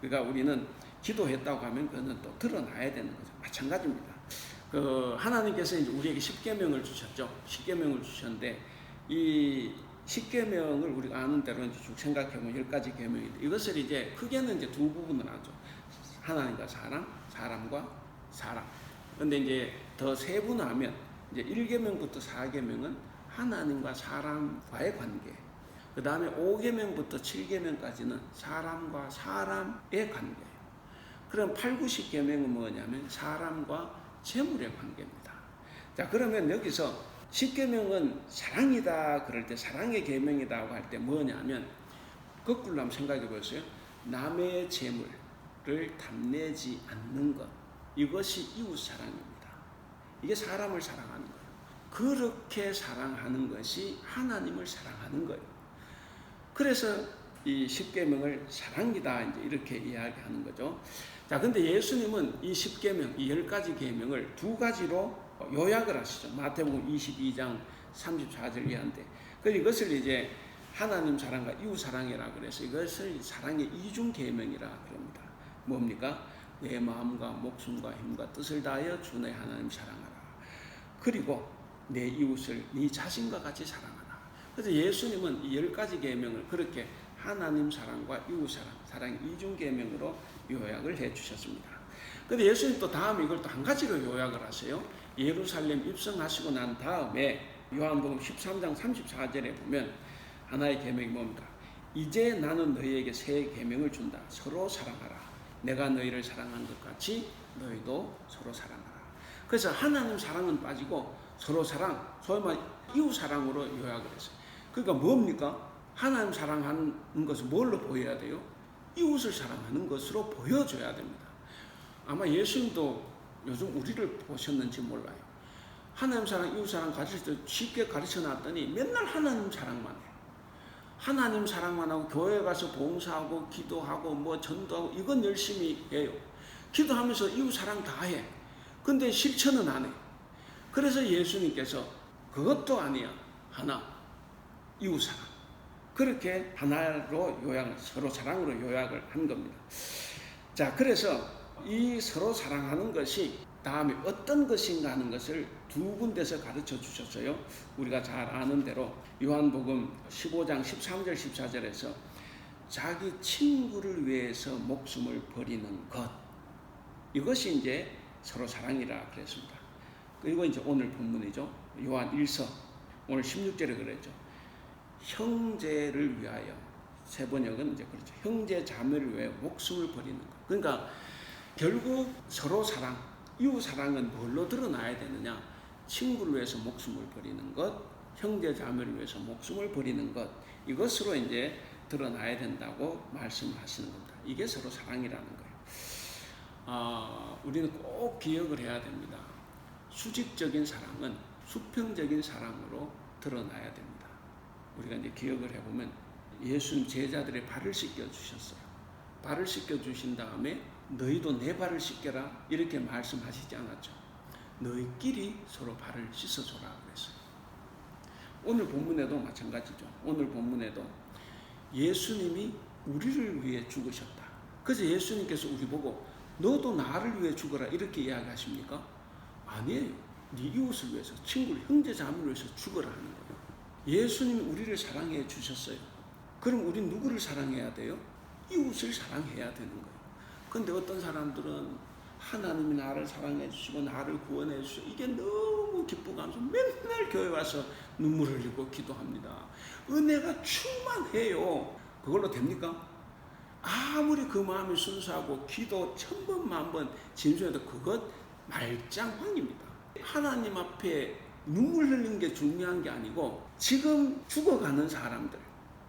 그러니까 우리는 기도했다고 하면 그거는 또 드러나야 되는 거죠. 마찬가지입니다. 하나님께서 이제 우리에게 십계명을 주셨죠. 십계명을 주셨는데 이 십계명을 우리가 아는 대로 이제 쭉 생각해보면 10가지 계명인데 이것을 이제 크게는 이제 두 부분을 하죠. 하나님과 사람, 사람과 사랑. 근데 이제 더 세분화하면 이제 1계명부터 4계명은 하나님과 사람과의 관계. 그 다음에 5계명부터 7계명까지는 사람과 사람의 관계예요. 그럼 8, 90계명은 뭐냐면 사람과 재물의 관계입니다. 자, 그러면 여기서 10계명은 사랑이다 그럴 때, 사랑의 계명이라고 할 때 뭐냐면 거꾸로 한번 생각해 보세요. 남의 재물을 탐내지 않는 것, 이것이 이웃 사랑입니다. 이게 사람을 사랑하는 거예요. 그렇게 사랑하는 것이 하나님을 사랑하는 거예요. 그래서 이 10계명을 사랑이다 이제 이렇게 이야기하는 거죠. 자, 근데 예수님은 이 10계명, 이 10가지 계명을 두 가지로 요약을 하시죠. 마태복음 22장 34절 이하인데, 이것을 이제 하나님 사랑과 이웃 사랑이라 그래서 이것을 사랑의 이중 계명이라 그럽니다. 뭡니까? 내 마음과 목숨과 힘과 뜻을 다하여 주 내 하나님 사랑하라. 그리고 내 이웃을 네 자신과 같이 사랑하라. 그래서 예수님은 이 10가지 계명을 그렇게 하나님 사랑과 이웃 사랑 이중 계명으로 요약을 해 주셨습니다. 근데 예수님 또 다음에 이걸 또 한 가지로 요약을 하세요. 예루살렘 입성하시고 난 다음에 요한복음 13장 34절에 보면 하나의 계명이 뭡니까? 이제 나는 너희에게 새 계명을 준다. 서로 사랑하라. 내가 너희를 사랑한 것 같이 너희도 서로 사랑하라. 그래서 하나님 사랑은 빠지고 서로 사랑, 소위 말해 이웃 사랑으로 요약을 했어요. 그러니까 뭡니까? 하나님 사랑하는 것을 뭘로 보여야 돼요? 이웃을 사랑하는 것으로 보여줘야 됩니다. 아마 예수님도 요즘 우리를 보셨는지 몰라요. 하나님 사랑, 이웃 사랑 가르칠 때 쉽게 가르쳐 놨더니 맨날 하나님 사랑만 해요. 하나님 사랑만 하고 교회 가서 봉사하고 기도하고 뭐 전도하고 이건 열심히 해요. 기도하면서 이웃 사랑 다 해. 근데 실천은 안 해. 그래서 예수님께서 그것도 아니야. 하나, 이웃 사랑. 그렇게 하나로 요약을, 서로 사랑으로 요약을 한 겁니다. 자, 그래서 이 서로 사랑하는 것이 다음에 어떤 것인가 하는 것을 두 군데서 가르쳐 주셨어요. 우리가 잘 아는 대로 요한복음 15장 13절 14절에서 자기 친구를 위해서 목숨을 버리는 것, 이것이 이제 서로 사랑이라 그랬습니다. 그리고 이제 오늘 본문이죠. 요한 1서 오늘 16절에 그랬죠. 형제를 위하여, 세 번역은 이제 그렇죠. 형제 자매를 위하여 목숨을 버리는 것. 그러니까 결국 서로 사랑, 이웃 사랑은 뭘로 드러나야 되느냐? 친구를 위해서 목숨을 버리는 것, 형제 자매를 위해서 목숨을 버리는 것, 이것으로 이제 드러나야 된다고 말씀하시는 겁니다. 이게 서로 사랑이라는 거예요. 우리는 꼭 기억을 해야 됩니다. 수직적인 사랑은 수평적인 사랑으로 드러나야 됩니다. 우리가 이제 기억을 해보면 예수님 제자들의 발을 씻겨 주셨어요. 발을 씻겨 주신 다음에 너희도 내 발을 씻겨라 이렇게 말씀하시지 않았죠. 너희끼리 서로 발을 씻어줘라 그랬어요. 오늘 본문에도 마찬가지죠. 오늘 본문에도 예수님이 우리를 위해 죽으셨다. 그래서 예수님께서 우리 보고 너도 나를 위해 죽어라 이렇게 이야기하십니까? 아니에요. 네 이웃을 위해서, 친구를, 형제 자매를 위해서 죽어라 하는 거예요. 예수님이 우리를 사랑해 주셨어요. 그럼 우린 누구를 사랑해야 돼요? 이웃을 사랑해야 되는 거예요. 근데 어떤 사람들은 하나님이 나를 사랑해 주시고 나를 구원해 주시고 이게 너무 기쁘면서 맨날 교회 와서 눈물 흘리고 기도합니다. 은혜가 충만해요. 그걸로 됩니까? 아무리 그 마음이 순수하고 기도 1000번 만번 진수해도 그것 말짱황입니다. 하나님 앞에 눈물 흘리는 게 중요한 게 아니고 지금 죽어가는 사람들,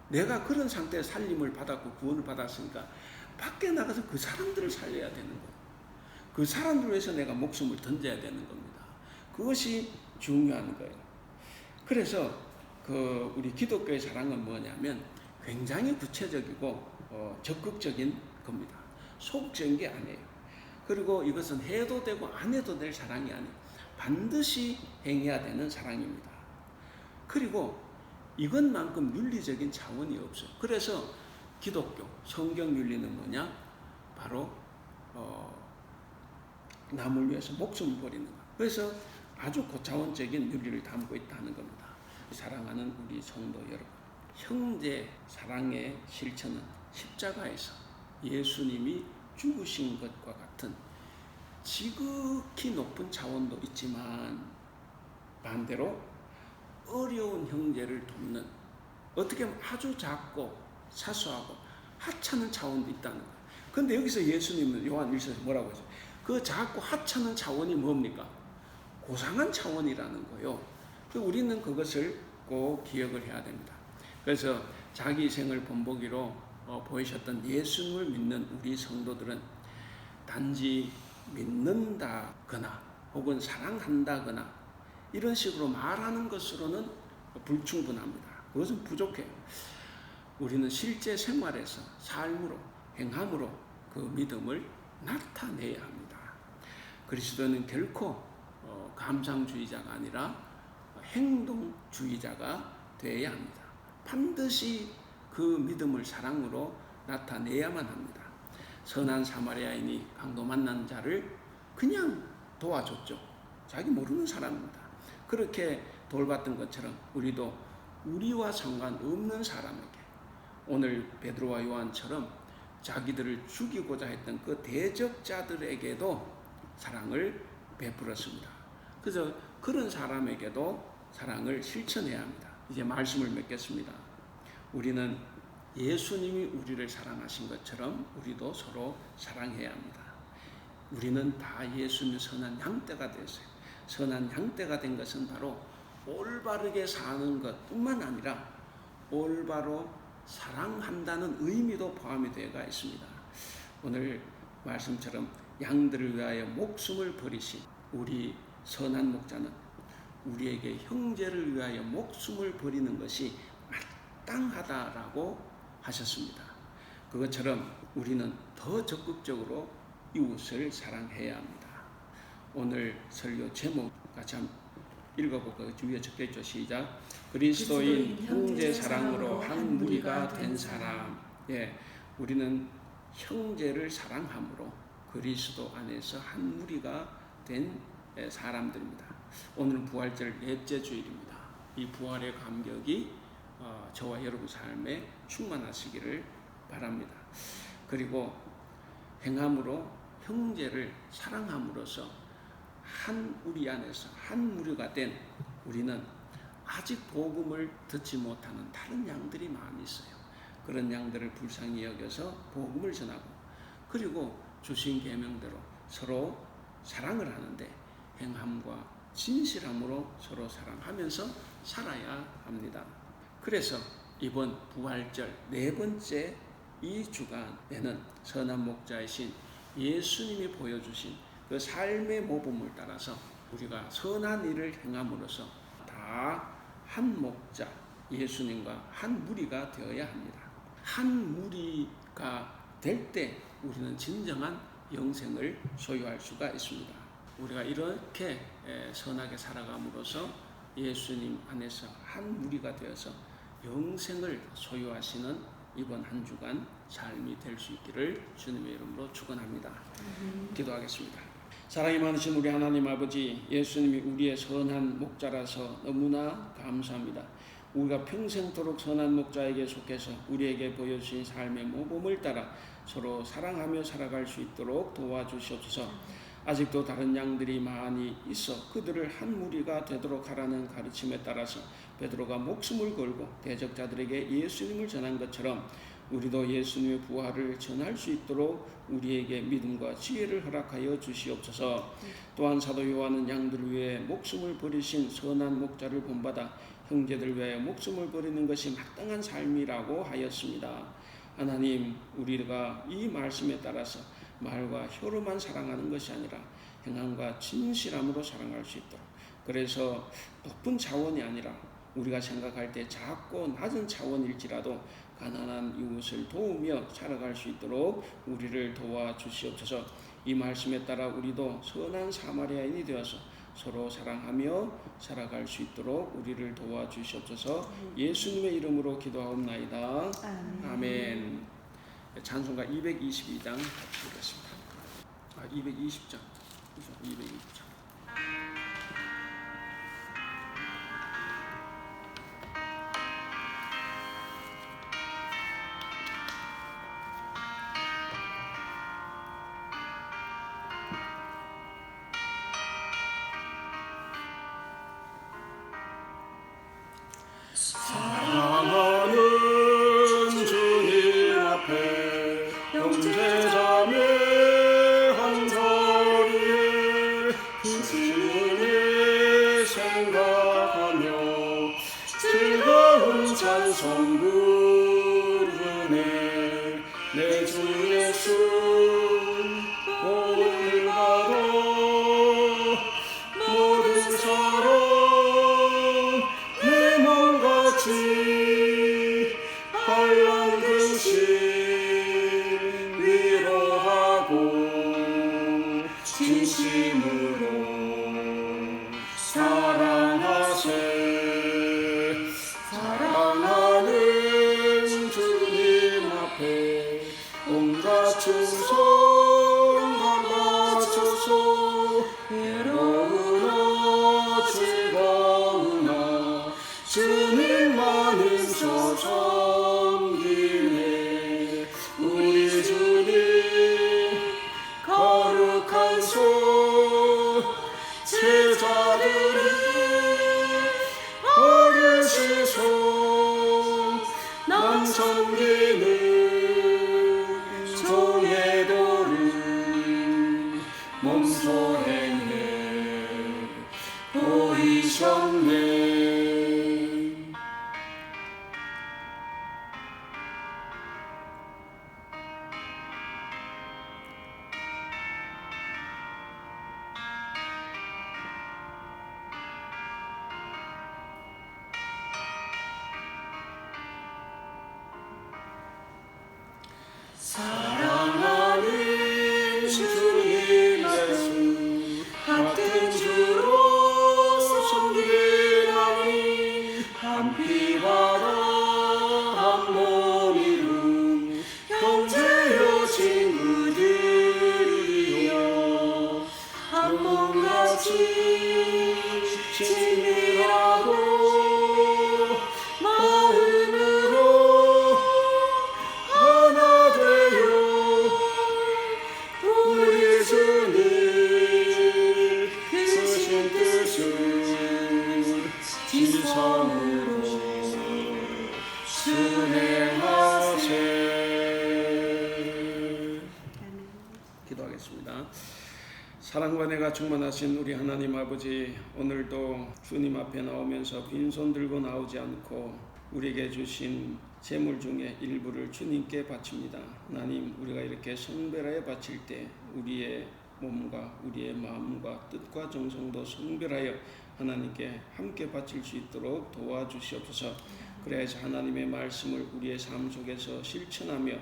내가 그런 상태에 살림을 받았고 구원을 받았으니까 밖에 나가서 그 사람들을 살려야 되는 거예요. 그 사람들을 위해서 내가 목숨을 던져야 되는 겁니다. 그것이 중요한 거예요. 그래서 우리 기독교의 사랑은 뭐냐면 굉장히 구체적이고 적극적인 겁니다. 소극적인 게 아니에요. 그리고 이것은 해도 되고 안 해도 될 사랑이 아니에요. 반드시 행해야 되는 사랑입니다. 그리고 이것만큼 윤리적인 차원이 없어요. 그래서 기독교, 성경 윤리는 뭐냐? 바로 남을 위해서 목숨을 버리는 것. 그래서 아주 고차원적인 윤리를 담고 있다는 겁니다. 사랑하는 우리 성도 여러분, 형제 사랑의 실천은 십자가에서 예수님이 죽으신 것과 같은 지극히 높은 차원도 있지만 반대로 어려운 형제를 돕는 어떻게 보면 아주 작고 사소하고 하찮은 차원도 있다는 거예요. 그런데 여기서 예수님은 요한 1서에서 뭐라고 하죠? 그 작고 하찮은 차원이 뭡니까? 고상한 차원이라는 거예요. 우리는 그것을 꼭 기억을 해야 됩니다. 그래서 자기 생을 본보기로 보이셨던 예수님을 믿는 우리 성도들은 단지 믿는다거나 혹은 사랑한다거나 이런 식으로 말하는 것으로는 불충분합니다. 그것은 부족해요. 우리는 실제 생활에서 삶으로 행함으로 그 믿음을 나타내야 합니다. 그리스도는 결코 감상주의자가 아니라 행동주의자가 되어야 합니다. 반드시 그 믿음을 사랑으로 나타내야만 합니다. 선한 사마리아인이 강도 만난 자를 그냥 도와줬죠. 자기 모르는 사람입니다. 그렇게 돌봤던 것처럼 우리도 우리와 상관없는 사람에게 오늘 베드로와 요한처럼 자기들을 죽이고자 했던 그 대적자들에게도 사랑을 베풀었습니다. 그래서 그런 사람에게도 사랑을 실천해야 합니다. 이제 말씀을 맺겠습니다. 우리는 예수님이 우리를 사랑하신 것처럼 우리도 서로 사랑해야 합니다. 우리는 다 예수님의 선한 양떼가 되었어요. 선한 양떼가 된 것은 바로 올바르게 사는 것뿐만 아니라 올바로 사랑한다는 의미도 포함이 되어가 있습니다. 오늘 말씀처럼 양들을 위하여 목숨을 버리신 우리 선한 목자는 우리에게 형제를 위하여 목숨을 버리는 것이 마땅하다라고 하셨습니다. 그것처럼 우리는 더 적극적으로 이웃을 사랑해야 합니다. 오늘 설교 제목 같이 한번 읽어볼까요? 위에 적혀있죠. 시작. 그리스도인 형제 사랑으로 한 무리가 된 사람. 예, 우리는 형제를 사랑함으로 그리스도 안에서 한 무리가 된 사람들입니다. 오늘은 부활절 넷째 주일입니다. 이 부활의 감격이 저와 여러분 삶에 충만하시기를 바랍니다. 그리고 행함으로 형제를 사랑함으로써 한 우리 안에서 한 무리가 된 우리는 아직 복음을 듣지 못하는 다른 양들이 많이 있어요. 그런 양들을 불쌍히 여겨서 복음을 전하고 그리고 주신 계명대로 서로 사랑을 하는데 행함과 진실함으로 서로 사랑하면서 살아야 합니다. 그래서 이번 부활절 네 번째 이 주간에는 선한 목자이신 예수님이 보여주신 그 삶의 모범을 따라서 우리가 선한 일을 행함으로써 다 한 목자 예수님과 한 무리가 되어야 합니다. 한 무리가 될 때 우리는 진정한 영생을 소유할 수가 있습니다. 우리가 이렇게 선하게 살아감으로써 예수님 안에서 한 무리가 되어서 영생을 소유하시는 이번 한 주간 삶이 될 수 있기를 주님의 이름으로 축원합니다. 기도하겠습니다. 사랑이 많으신 우리 하나님 아버지, 예수님이 우리의 선한 목자라서 너무나 감사합니다. 우리가 평생토록 선한 목자에게 속해서 우리에게 보여주신 삶의 모범을 따라 서로 사랑하며 살아갈 수 있도록 도와주시옵소서. 아직도 다른 양들이 많이 있어 그들을 한 무리가 되도록 하라는 가르침에 따라서 베드로가 목숨을 걸고 대적자들에게 예수님을 전한 것처럼 우리도 예수님의 부활을 전할 수 있도록 우리에게 믿음과 지혜를 허락하여 주시옵소서. 또한 사도 요한은 양들을 위해 목숨을 버리신 선한 목자를 본받아 형제들 위하여 목숨을 버리는 것이 마땅한 삶이라고 하였습니다. 하나님, 우리가 이 말씀에 따라서 말과 혀로만 사랑하는 것이 아니라 행함과 진실함으로 사랑할 수 있도록, 그래서 높은 차원이 아니라 우리가 생각할 때 작고 낮은 차원일지라도 가난한 이웃을 도우며 살아갈 수 있도록 우리를 도와주시옵소서. 이 말씀에 따라 우리도 선한 사마리아인이 되어서 서로 사랑하며 살아갈 수 있도록 우리를 도와주시옵소서. 예수님의 이름으로 기도하옵나이다. 아멘. 찬송가 222장 같이 읽겠습니다. 220장. 220장. 우리성 부르네 내 주 예수 오늘 받아 모든 사랑 내 몸같이 환난 근심 위로하고 진심으로 사랑하세 사랑하는 주님 앞에 온갖 충성 감바쳐서 외로우나 즐거우나 주님만 힘써 섬기네 우리 주님 거룩한 손 제자들이 어르시소 난 섬기는 종의 도를 몸소 행해 보이셨네. 사랑하는 주님 예수 같은 주로 섬기나니 한 피 바다 한 몸 이룬 형제여 친구들이여 한 몸같이 친밀하고 마음으로 하나 되어 우리 주님 크신 뜻을 지성으로 순행하세. 기도하겠습니다. 사랑과 은혜가 충만하신 우리 하나님 아버지, 오늘도 주님 앞에 나오면서 빈손 들고 나오지 않고 우리에게 주신 재물 중에 일부를 주님께 바칩니다. 하나님, 우리가 이렇게 성별하여 바칠 때 우리의 몸과 우리의 마음과 뜻과 정성도 성별하여 하나님께 함께 바칠 수 있도록 도와주시옵소서. 그래야지 하나님의 말씀을 우리의 삶 속에서 실천하며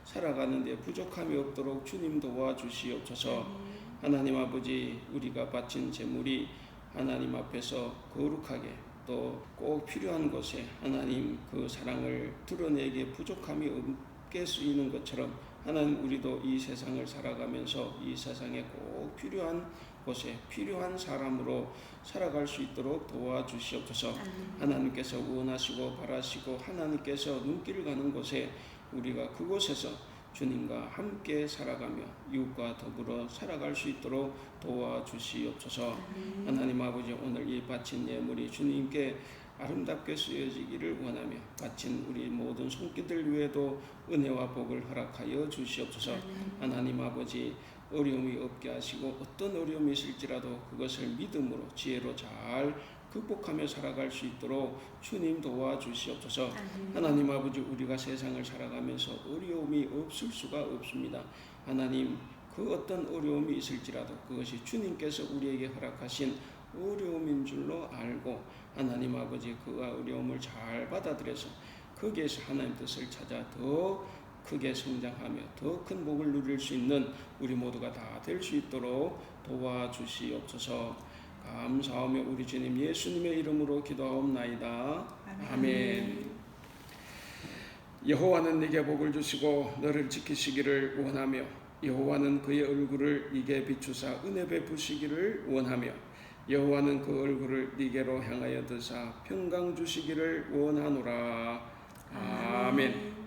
살아가는 데 부족함이 없도록 주님 도와주시옵소서. 하나님 아버지, 우리가 바친 재물이 하나님 앞에서 거룩하게 또 꼭 필요한 곳에 하나님 그 사랑을 드러내기에 부족함이 없게 쓰이는 것처럼 하나님, 우리도 이 세상을 살아가면서 이 세상에 꼭 필요한 곳에 필요한 사람으로 살아갈 수 있도록 도와주시옵소서. 하나님께서 원하시고 바라시고 하나님께서 눈길 가는 곳에 우리가 그곳에서 주님과 함께 살아가며 이웃과 더불어 살아갈 수 있도록 도와주시옵소서. 하나님 아버지, 오늘 이 바친 예물이 주님께 아름답게 쓰여지기를 원하며 바친 우리 모든 손길들 위에도 은혜와 복을 허락하여 주시옵소서. 하나님 아버지, 어려움이 없게 하시고 어떤 어려움이 있을지라도 그것을 믿음으로 지혜로 잘 극복하며 살아갈 수 있도록 주님 도와주시옵소서. 하나님 아버지, 우리가 세상을 살아가면서 어려움이 없을 수가 없습니다. 하나님, 그 어떤 어려움이 있을지라도 그것이 주님께서 우리에게 허락하신 어려움인 줄로 알고 하나님 아버지, 그 어려움을 잘 받아들여서 거기에서 하나님 뜻을 찾아 더 크게 성장하며 더 큰 복을 누릴 수 있는 우리 모두가 다 될 수 있도록 도와주시옵소서. 감사하며 우리 주님 예수님의 이름으로 기도하옵나이다. 아멘. 여호와는 네게 복을 주시고 너를 지키시기를 원하며 여호와는 그의 얼굴을 네게 비추사 은혜 베푸시기를 원하며 여호와는 그 얼굴을 네게로 향하여 드사 평강 주시기를 원하노라. 아멘.